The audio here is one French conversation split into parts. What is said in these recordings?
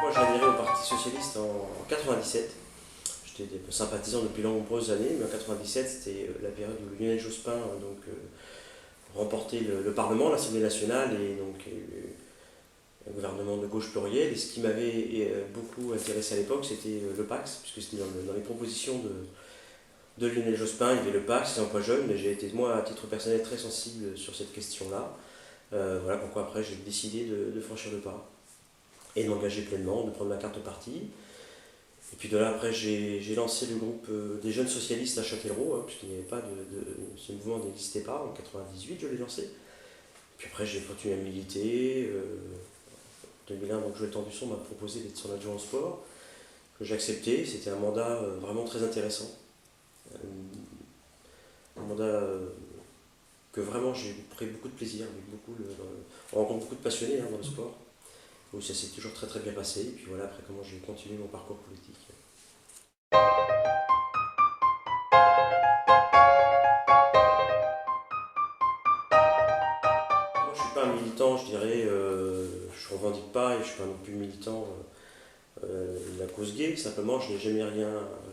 Moi j'ai adhéré au Parti Socialiste en 97. J'étais sympathisant depuis de nombreuses années, mais en 97 c'était la période où Lionel Jospin remportait le Parlement, l'Assemblée nationale, et donc il y a eu un gouvernement de gauche pluriel. Et ce qui m'avait beaucoup intéressé à l'époque, c'était le PACS, puisque c'était dans les propositions de Lionel Jospin. Il y avait le PACS, les emplois jeunes, mais j'ai été, moi, à titre personnel, très sensible sur cette question-là. Voilà pourquoi après j'ai décidé de franchir le pas et de m'engager pleinement, de prendre ma carte parti. Et puis de là, après, j'ai lancé le groupe des jeunes socialistes à Châtellerault, puisqu'il n'y avait pas ce mouvement n'existait pas. En 98, je l'ai lancé. Puis après, j'ai continué à militer. En 2001, donc Joël Tambusson m'a proposé d'être son adjoint au sport, que j'ai accepté. C'était un mandat vraiment très intéressant. Un mandat que vraiment j'ai pris beaucoup de plaisir. On rencontre beaucoup de passionnés dans le sport. Où ça s'est toujours très très bien passé. Et puis voilà, après comment j'ai continué mon parcours politique. Moi je suis pas un militant, je dirais, je revendique pas et je suis pas non plus militant de la cause gay. Simplement, je n'ai jamais rien,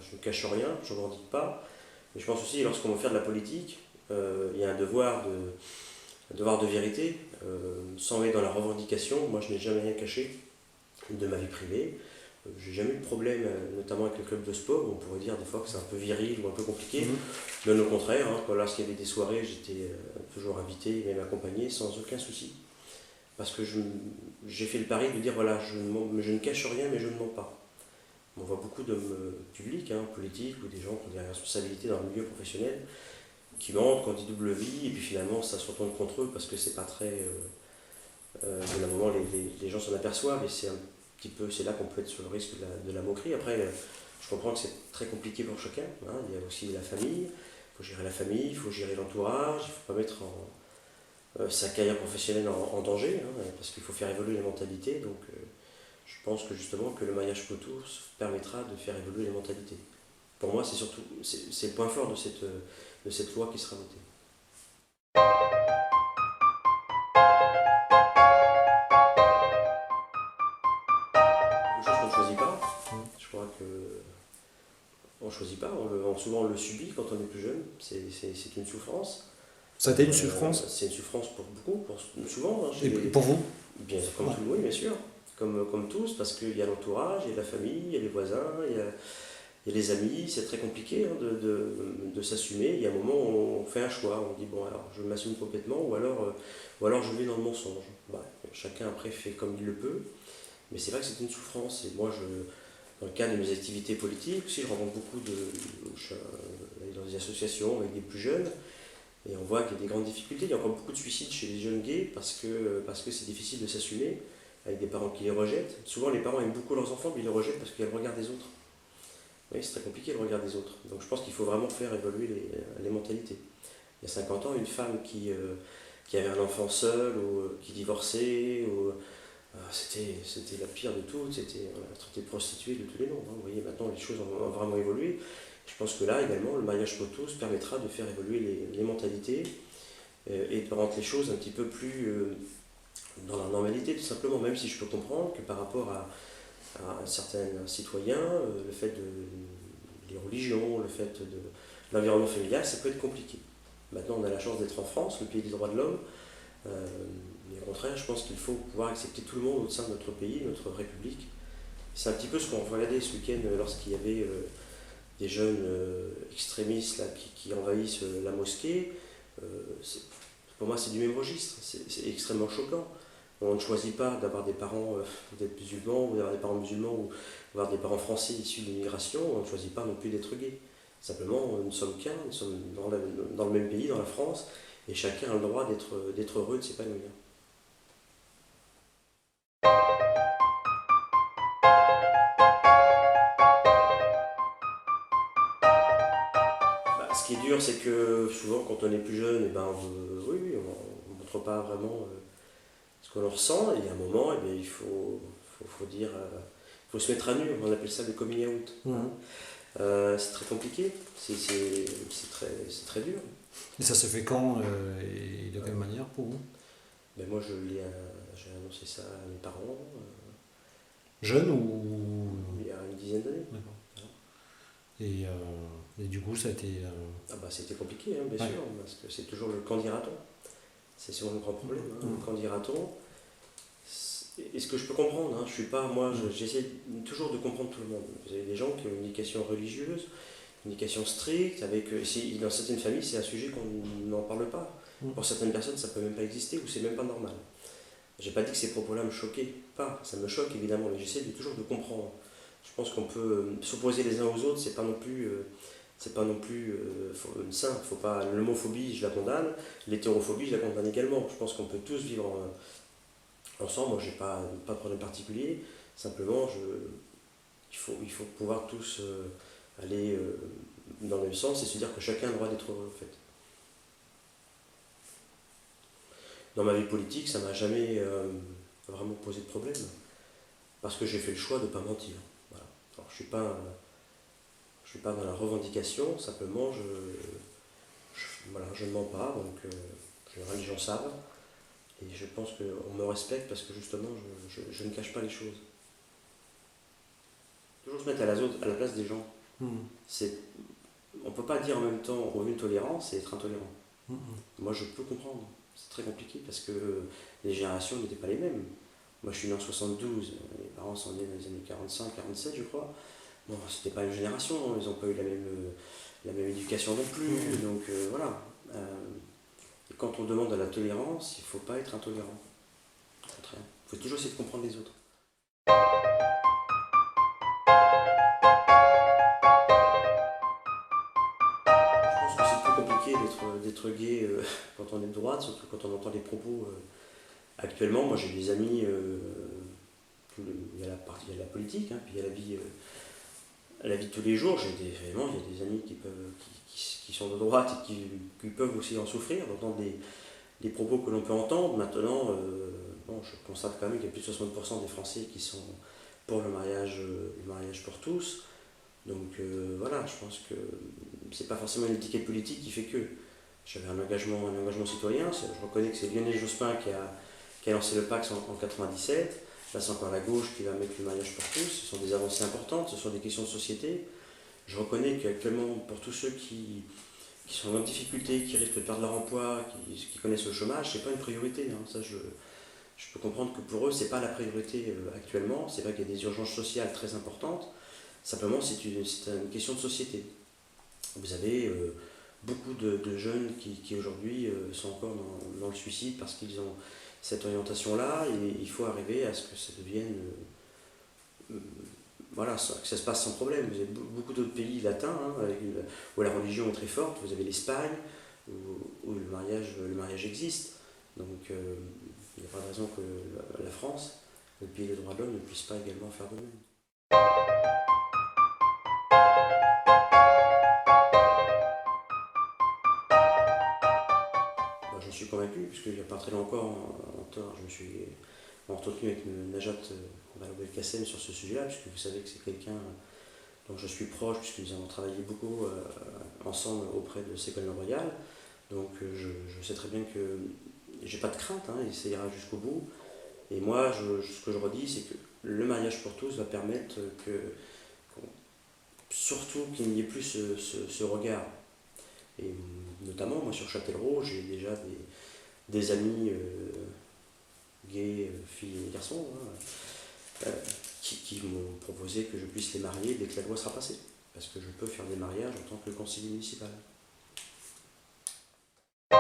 je ne cache rien, je ne revendique pas. Mais je pense aussi, lorsqu'on veut faire de la politique, il y a un devoir de vérité, sans être dans la revendication. Moi, je n'ai jamais rien caché de ma vie privée. J'ai jamais eu de problème, notamment avec le club de sport, où on pourrait dire des fois que c'est un peu viril ou un peu compliqué. Bien au contraire, lorsqu'il y avait des soirées, j'étais toujours invité et même accompagné sans aucun souci. Parce que j'ai fait le pari de dire voilà, je ne cache rien mais je ne mens pas. On voit beaucoup d'hommes publics, politiques, ou des gens qui ont des responsabilités dans le milieu professionnel, qui mentent, qui ont des doubles vies, et puis finalement ça se retourne contre eux parce que c'est pas très. Au bout d'un moment, les gens s'en aperçoivent, et c'est un petit peu, c'est là qu'on peut être sur le risque de la moquerie. Après, je comprends que c'est très compliqué pour chacun. Il y a aussi la famille, il faut gérer la famille, il faut gérer l'entourage, il ne faut pas mettre sa carrière professionnelle en danger, parce qu'il faut faire évoluer les mentalités. Donc, je pense que justement que le mariage pour tous permettra de faire évoluer les mentalités. Pour moi, c'est le point fort de cette loi qui sera votée. Quelque chose qu'on ne choisit pas. Je crois que on ne choisit pas, souvent on le subit quand on est plus jeune. C'est une souffrance. Ça a été une souffrance? C'est une souffrance pour beaucoup, souvent. Et pour vous? Bien, comme tout le monde, bien sûr. Comme tous, parce qu'il y a l'entourage, il y a la famille, il y a les voisins, il y a les amis. C'est très compliqué de s'assumer. Il y a un moment où on fait un choix. On dit bon, alors je m'assume complètement, ou alors je vais dans le mensonge. Chacun après fait comme il le peut. Mais c'est vrai que c'est une souffrance. Et moi, dans le cadre de mes activités politiques, aussi, je rencontre beaucoup je suis dans des associations avec des plus jeunes, et on voit qu'il y a des grandes difficultés. Il y a encore beaucoup de suicides chez les jeunes gays parce que c'est difficile de s'assumer avec des parents qui les rejettent. Souvent, les parents aiment beaucoup leurs enfants, mais ils les rejettent parce qu'il y a le regard des autres. Oui, c'est très compliqué le regard des autres. Donc je pense qu'il faut vraiment faire évoluer les mentalités. Il y a 50 ans, une femme qui avait un enfant seul, ou qui divorçait, c'était la pire de toutes, on la traitait de prostituée de tous les noms. Vous voyez, maintenant les choses ont vraiment évolué. Je pense que là également, le mariage pour tous permettra de faire évoluer les mentalités et de rendre les choses un petit peu plus dans la normalité, tout simplement, même si je peux comprendre que par rapport à certains citoyens, le fait les religions, le fait de l'environnement familial, ça peut être compliqué. Maintenant, on a la chance d'être en France, le pays des droits de l'homme. Mais au contraire, je pense qu'il faut pouvoir accepter tout le monde au sein de notre pays, notre République. C'est un petit peu ce qu'on regardait ce week-end lorsqu'il y avait des jeunes extrémistes là, qui envahissent la mosquée. Pour moi, c'est du même registre. C'est extrêmement choquant. On ne choisit pas d'avoir des parents d'être musulmans, ou d'avoir des parents musulmans, ou d'avoir des parents français issus de l'immigration. On ne choisit pas non plus d'être gay. Simplement, nous ne sommes qu'un, nous sommes dans le même pays, dans la France, et chacun a le droit d'être heureux, de s'épanouir. Ce qui est dur, c'est que souvent, quand on est plus jeune, on ne montre pas vraiment ce qu'on ressent. Et il y a un moment, il faut dire, il faut se mettre à nu. On appelle ça le coming out. C'est très compliqué, c'est très dur. Et ça se fait quand et de quelle manière pour vous? Ben moi, j'ai annoncé ça à mes parents Jeune ou... il y a une dizaine d'années. D'accord. Voilà. Et du coup, ça a été... Ah bah, c'était compliqué, hein, bien Ouais. sûr, parce que c'est toujours le quand dira-t-on. C'est souvent le grand problème, hein, le quand dira-t-on. Et ce que je peux comprendre, hein, je suis pas, moi, j'essaie toujours de comprendre tout le monde. Vous avez des gens qui ont une éducation religieuse, une éducation stricte, dans certaines familles, c'est un sujet qu'on n'en parle pas. Pour certaines personnes, ça peut même pas exister ou c'est même pas normal. J'ai pas dit que ces propos-là me choquaient, pas. Ça me choque évidemment, mais j'essaie toujours de comprendre. Je pense qu'on peut s'opposer les uns aux autres, c'est pas non plus sain. Faut pas l'homophobie, je la condamne, l'hétérophobie, je la condamne également. Je pense qu'on peut tous vivre ensemble. Moi, j'ai pas de problème particulier. Simplement, il faut pouvoir tous aller dans le même sens et se dire que chacun a le droit d'être heureux en fait. Dans ma vie politique, ça m'a jamais vraiment posé de problème parce que j'ai fait le choix de ne pas mentir. Voilà. Alors, je suis pas dans la revendication, simplement voilà, je ne mens pas, donc en général les gens savent et je pense qu'on me respecte parce que justement je ne cache pas les choses. Toujours se mettre à la place des gens. C'est, on ne peut pas dire en même temps on veut une tolérance et être intolérant. Moi je peux comprendre. C'est très compliqué parce que les générations n'étaient pas les mêmes. Moi je suis né en 72, mes parents sont nés dans les années 45, 47 je crois. Bon, c'était pas une génération, hein, ils n'ont pas eu la même éducation non plus. Donc voilà. Et quand on demande à la tolérance, il ne faut pas être intolérant. Au contraire. Il faut toujours essayer de comprendre les autres. Je pense que c'est plus compliqué d'être gay quand on est de droite, surtout quand on entend des propos. Actuellement, moi j'ai des amis, il y a il y a la politique, hein, puis il y a la vie de tous les jours. Vraiment, il y a des amis qui sont de droite et qui peuvent aussi en souffrir, d'entendre des propos que l'on peut entendre. Maintenant, bon, je constate quand même qu'il y a plus de 60% des Français qui sont pour le mariage pour tous. Donc voilà, je pense que c'est pas forcément une étiquette politique qui fait que. J'avais un engagement citoyen, je reconnais que c'est Lionel Jospin qui a lancé le Pax en 97. Là, c'est encore la gauche qui va mettre le mariage pour tous. Ce sont des avancées importantes, ce sont des questions de société. Je reconnais qu'actuellement, pour tous ceux qui sont en difficulté, qui risquent de perdre leur emploi, qui connaissent le chômage, c'est pas une priorité. Hein. Ça, je peux comprendre que pour eux, c'est pas la priorité actuellement. C'est vrai qu'il y a des urgences sociales très importantes. Simplement, c'est une question de société. Vous avez beaucoup de jeunes qui aujourd'hui sont encore dans le suicide parce qu'ils ont cette orientation-là et il faut arriver à ce que ça devienne voilà, que ça se passe sans problème. Vous avez beaucoup d'autres pays latins où la religion est très forte. Vous avez l'Espagne où le mariage existe. Donc il n'y a pas de raison que la France, le pays des droits de l'homme, ne puisse pas également faire de même. Bah, j'en suis convaincu, puisqu'il n'y a pas très longtemps, je me suis entretenu avec Najat Vallaud-Belkacem sur ce sujet-là, puisque vous savez que c'est quelqu'un dont je suis proche, puisque nous avons travaillé beaucoup ensemble auprès de Ségolène Royal. Donc je sais très bien que j'ai pas de crainte, hein, il ira jusqu'au bout. Et moi, ce que je redis, c'est que le mariage pour tous va permettre surtout qu'il n'y ait plus ce regard. Et notamment, moi sur Châtellerault, j'ai déjà des amis gays, filles et garçons, hein, qui m'ont proposé que je puisse les marier dès que la loi sera passée. Parce que je peux faire des mariages en tant que conseiller municipal. Je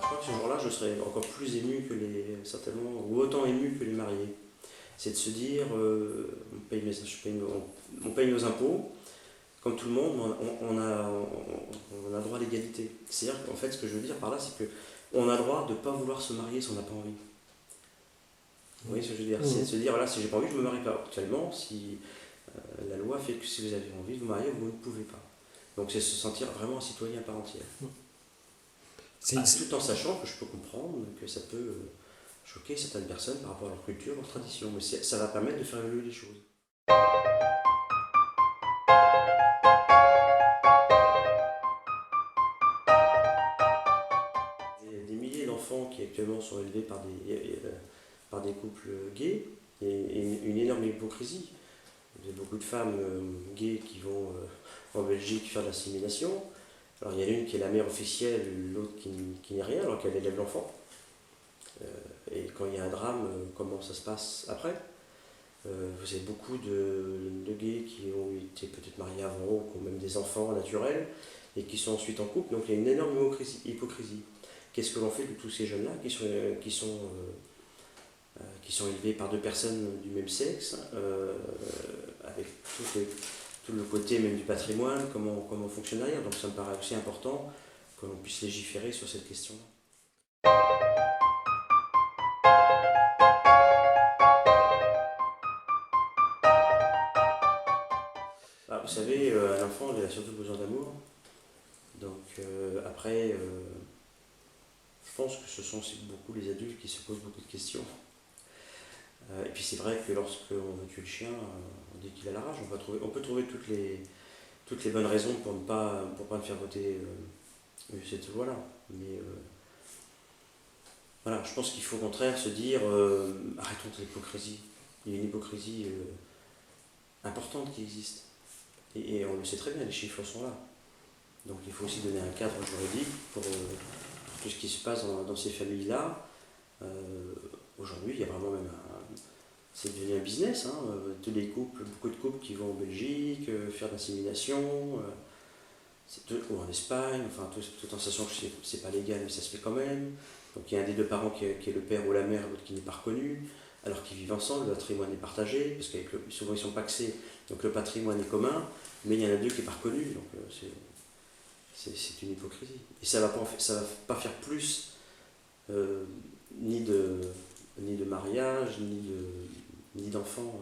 crois que ce jour-là, je serais encore plus ému certainement, ou autant ému que les mariés. C'est de se dire, on paye nos impôts, comme tout le monde, on a droit à l'égalité. C'est-à-dire qu'en fait, ce que je veux dire par là, c'est qu'on a le droit de ne pas vouloir se marier si on n'a pas envie. Vous voyez ce que je veux dire? C'est de se dire, voilà, si j'ai pas envie, je ne me marie pas. Actuellement, si la loi fait que si vous avez envie de vous marier, vous ne pouvez pas. Donc c'est se sentir vraiment un citoyen à part entière. Tout en sachant que je peux comprendre que ça peut choquer certaines personnes par rapport à leur culture, leur tradition. Mais ça va permettre de faire évoluer les choses. Des milliers d'enfants qui actuellement sont élevés par des couples gays et une énorme hypocrisie. Il y a beaucoup de femmes gays qui vont en Belgique faire de l'assimilation. Alors il y en a une qui est la mère officielle, l'autre qui n'est rien alors qu'elle élève l'enfant. Et quand il y a un drame, comment ça se passe après? Vous avez beaucoup de gays qui ont été peut-être mariés avant ou qui ont même des enfants naturels et qui sont ensuite en couple. Donc il y a une énorme hypocrisie. Qu'est-ce que l'on fait de tous ces jeunes-là qui sont élevés par deux personnes du même sexe, avec tout le côté même du patrimoine, comment fonctionne derrière. Donc ça me paraît aussi important que l'on puisse légiférer sur cette question-là. Ah, vous savez, un enfant, il a surtout besoin d'amour. Donc après, je pense que ce sont aussi beaucoup les adultes qui se posent beaucoup de questions. Et puis c'est vrai que lorsqu'on veut tuer le chien, dès qu'il a la rage, on peut trouver toutes les bonnes raisons pour ne pas le faire voter cette loi-là. Mais voilà, je pense qu'il faut au contraire se dire arrêtons de l'hypocrisie. Il y a une hypocrisie importante qui existe. Et on le sait très bien, les chiffres sont là. Donc il faut aussi donner un cadre juridique pour tout ce qui se passe dans ces familles-là. Aujourd'hui, il y a vraiment même c'est devenu un business. Hein. Tous les couples, beaucoup de couples qui vont en Belgique faire l'assimilation, ou en Espagne, enfin tout en sachant que c'est pas légal, mais ça se fait quand même. Donc il y a un des deux parents qui est le père ou la mère, l'autre qui n'est pas reconnu, alors qu'ils vivent ensemble, le patrimoine est partagé, parce que souvent ils sont pacsés, donc le patrimoine est commun, mais il y en a deux qui n'est pas reconnu, donc c'est une hypocrisie. Et ça va pas faire plus ni de mariage, ni d'enfants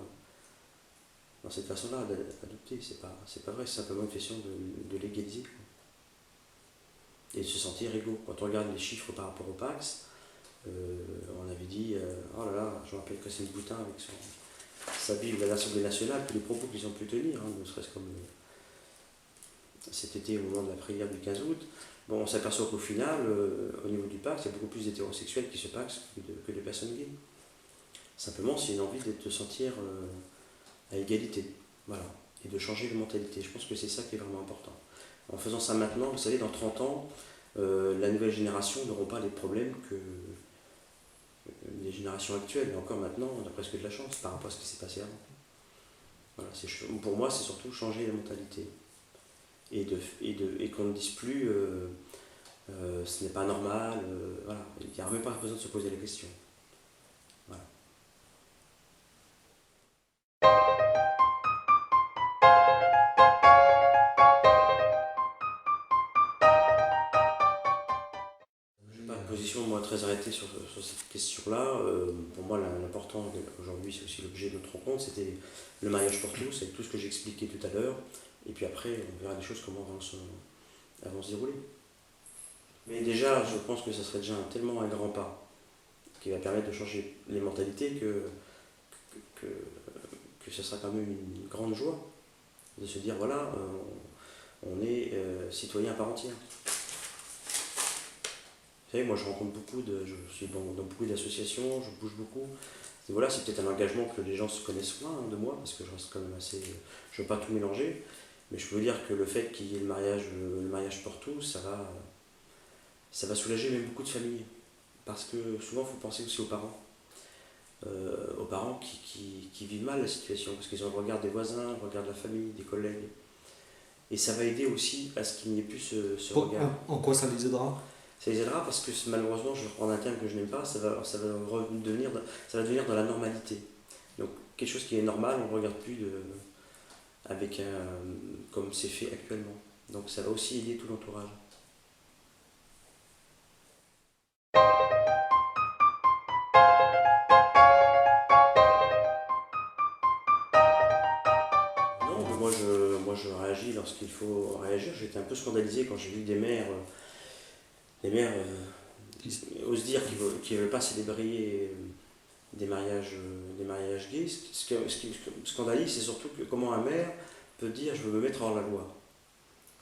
dans cette façon-là d'adopter. C'est pas vrai, c'est simplement une question de légaliser. Et de se sentir égaux. Quand on regarde les chiffres par rapport au Pacs, on avait dit, oh là là, je me rappelle que c'est une Boutin avec sa Bible à l'Assemblée nationale, tous les propos qu'ils ont pu tenir, hein, ne serait-ce comme cet été au moment de la prière du 15 août. Bon, on s'aperçoit qu'au final, au niveau du Pacs, il y a beaucoup plus d'hétérosexuels qui se pacsent que de personnes gays. Simplement, c'est une envie de te sentir à égalité. Voilà. Et de changer de mentalité. Je pense que c'est ça qui est vraiment important. En faisant ça maintenant, vous savez, dans 30 ans, la nouvelle génération n'aura pas les problèmes que les générations actuelles. Et encore maintenant, on a presque de la chance par rapport à ce qui s'est passé avant. Voilà, pour moi, c'est surtout changer la mentalité. Et qu'on ne dise plus ce n'est pas normal. Voilà. Il n'y a même pas besoin de se poser la question. Voilà. Je n'ai pas de position moi, très arrêtée sur cette question-là. Pour moi, l'important aujourd'hui, c'est aussi l'objet de notre rencontre, c'était le mariage pour tous, avec tout ce que j'ai expliqué tout à l'heure. Et puis après, on verra les choses comment vont se dérouler. Mais déjà, je pense que ça serait déjà tellement un grand pas qui va permettre de changer les mentalités que ce sera quand même une grande joie de se dire voilà, on est citoyen à part entière. Vous savez, moi je rencontre je suis dans beaucoup d'associations, je bouge beaucoup. Et voilà, c'est peut-être un engagement que les gens se connaissent moins de moi, parce que je reste quand même assez. Je ne veux pas tout mélanger, mais je peux vous dire que le fait qu'il y ait le mariage pour tous, ça va soulager même beaucoup de familles. Parce que souvent, il faut penser aussi aux parents. Aux parents qui vivent mal la situation, parce qu'ils ont le regard des voisins, le regard de la famille, des collègues. Et ça va aider aussi à ce qu'il n'y ait plus ce regard. En quoi ça les aidera? Ça les aidera parce que malheureusement, je reprends un terme que je n'aime pas, ça va devenir dans la normalité. Donc quelque chose qui est normal, on ne regarde plus comme c'est fait actuellement. Donc ça va aussi aider tout l'entourage. Non, mais moi je réagis lorsqu'il faut réagir. J'étais un peu scandalisé quand j'ai vu des mères osent dire qu'ils ne veulent pas célébrer des mariages gays. Ce qui me scandalise, c'est surtout que comment un maire peut dire je veux me mettre hors la loi.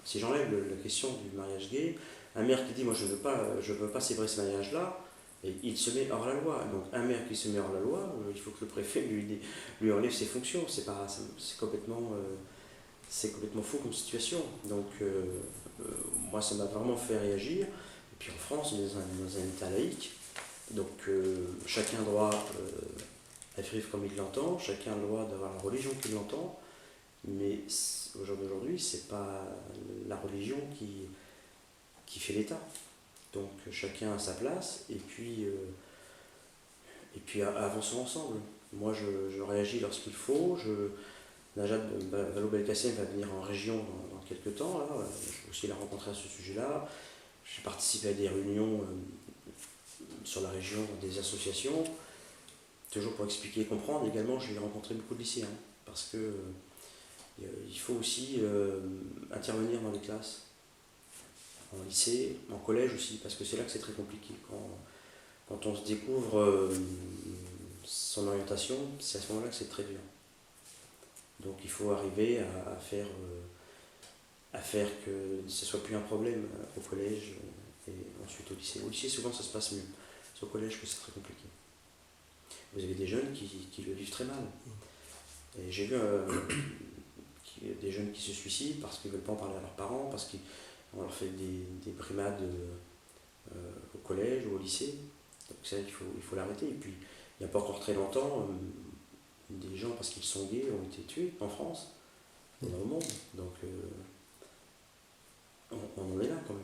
Si j'enlève la question du mariage gay, un maire qui dit moi je veux pas célébrer ce mariage-là, et il se met hors la loi. Donc un maire qui se met hors la loi, il faut que le préfet lui enlève ses fonctions. C'est complètement faux comme situation. Donc moi ça m'a vraiment fait réagir. Et puis en France, on est dans un État laïque. Donc chacun a droit à vivre comme il l'entend, chacun a le droit d'avoir la religion qu'il l'entend, mais au jour d'aujourd'hui, c'est pas la religion qui fait l'État. Donc chacun a sa place, et puis avançons ensemble. Moi je réagis lorsqu'il faut, Najat Vallaud-Belkacem va venir en région dans quelques temps, là. Je vais aussi la rencontrer à ce sujet-là. J'ai participé à des réunions sur la région, dans des associations, toujours pour expliquer et comprendre. Également, j'ai rencontré beaucoup de lycéens, parce que il faut aussi intervenir dans les classes, en lycée, en collège aussi, parce que c'est là que c'est très compliqué. Quand on se découvre son orientation, c'est à ce moment-là que c'est très dur. Donc il faut arriver à faire que ce ne soit plus un problème au collège et ensuite au lycée. Au lycée, souvent, ça se passe mieux. C'est au collège que c'est très compliqué. Vous avez des jeunes qui le vivent très mal. Et j'ai vu des jeunes qui se suicident parce qu'ils ne veulent pas en parler à leurs parents, parce qu'on leur fait des brimades au collège ou au lycée. Donc ça, il faut l'arrêter. Et puis, il n'y a pas encore très longtemps, des gens, parce qu'ils sont gays, ont été tués en France, dans le monde. Donc, on en est là quand même.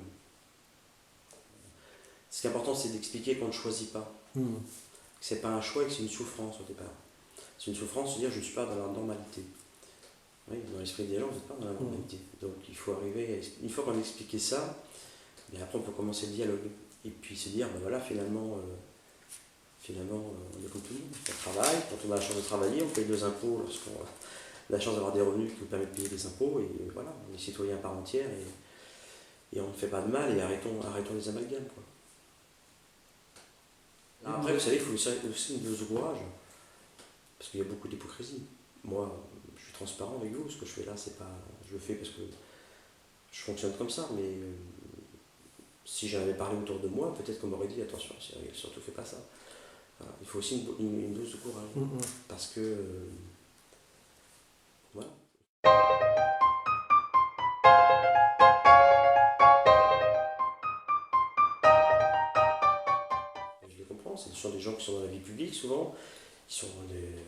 Ce qui est important, c'est d'expliquer qu'on ne choisit pas. Que ce n'est pas un choix et que c'est une souffrance au départ. C'est une souffrance de dire je ne suis pas dans la normalité. Oui, dans l'esprit des gens, vous n'êtes pas dans la normalité. Donc il faut arriver, une fois qu'on a expliqué ça, bien après on peut commencer le dialogue. Et puis se dire, ben voilà, finalement, on est comme tout le monde. On travaille, quand on a la chance de travailler, on paye 2 impôts lorsqu'on a la chance d'avoir des revenus qui nous permettent de payer des impôts. Et voilà, on est citoyen à part entière et on ne fait pas de mal et arrêtons les amalgames, quoi. Après, vous savez, il faut aussi une dose de courage, parce qu'il y a beaucoup d'hypocrisie. Moi, je suis transparent avec vous, ce que je fais là, c'est pas. Je le fais parce que je fonctionne comme ça, mais si j'en avais parlé autour de moi, peut-être qu'on m'aurait dit attention, surtout fais pas ça. Voilà. Il faut aussi une dose de courage, parce que. Voilà. Je les comprends, ce sont des gens qui sont dans la vie publique souvent, qui sont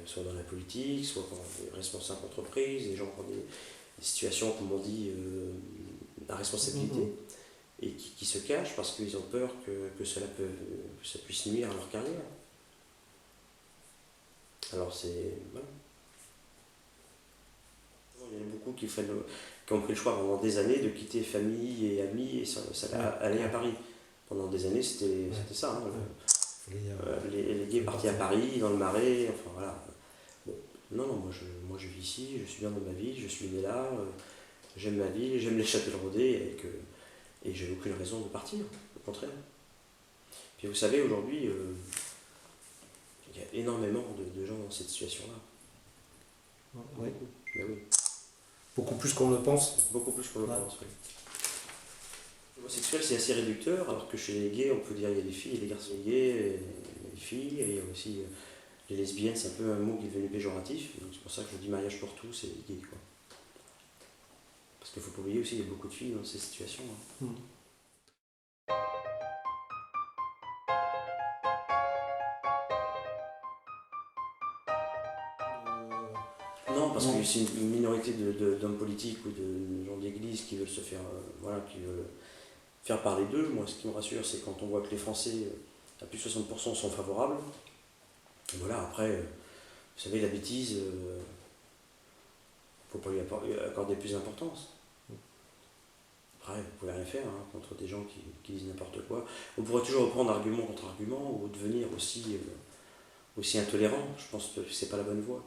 soit dans la politique, soit des responsables d'entreprise, des gens qui ont des situations, comme on dit, à responsabilité, et qui se cachent parce qu'ils ont peur que ça puisse nuire à leur carrière. Alors c'est. Voilà. Il y en a beaucoup qui ont pris le choix pendant des années de quitter famille et amis et aller à Paris. Pendant des années, c'était ça. Hein, les gays partis à Paris, dans le Marais, enfin voilà. Bon. Non, moi je vis ici, je suis bien dans ma ville, je suis né là, j'aime ma ville, j'aime les Châtelleraudais et j'ai aucune raison de partir, au contraire. Puis vous savez, aujourd'hui, il y a énormément de gens dans cette situation-là. Oui. Ben oui. Beaucoup plus qu'on le pense. Beaucoup plus qu'on le pense, oui. L'homosexuel, c'est assez réducteur, alors que chez les gays, on peut dire il y a des filles et des garçons gays, et des filles, et il y a aussi les lesbiennes, c'est un peu un mot qui est devenu péjoratif, donc c'est pour ça que je dis mariage pour tous et gay, quoi. Parce qu'il ne faut pas oublier aussi, il y a beaucoup de filles dans ces situations. Hein. Non, parce que c'est une minorité d'hommes politiques ou de gens d'église qui veulent se faire, qui veulent faire parler d'eux. Moi, ce qui me rassure, c'est quand on voit que les Français, à plus de 60%, sont favorables. Et voilà, après, vous savez, la bêtise, il ne faut pas lui accorder plus d'importance. Après, vous ne pouvez rien faire contre des gens qui disent n'importe quoi. On pourrait toujours reprendre argument contre argument ou devenir aussi intolérant. Je pense que ce n'est pas la bonne voie.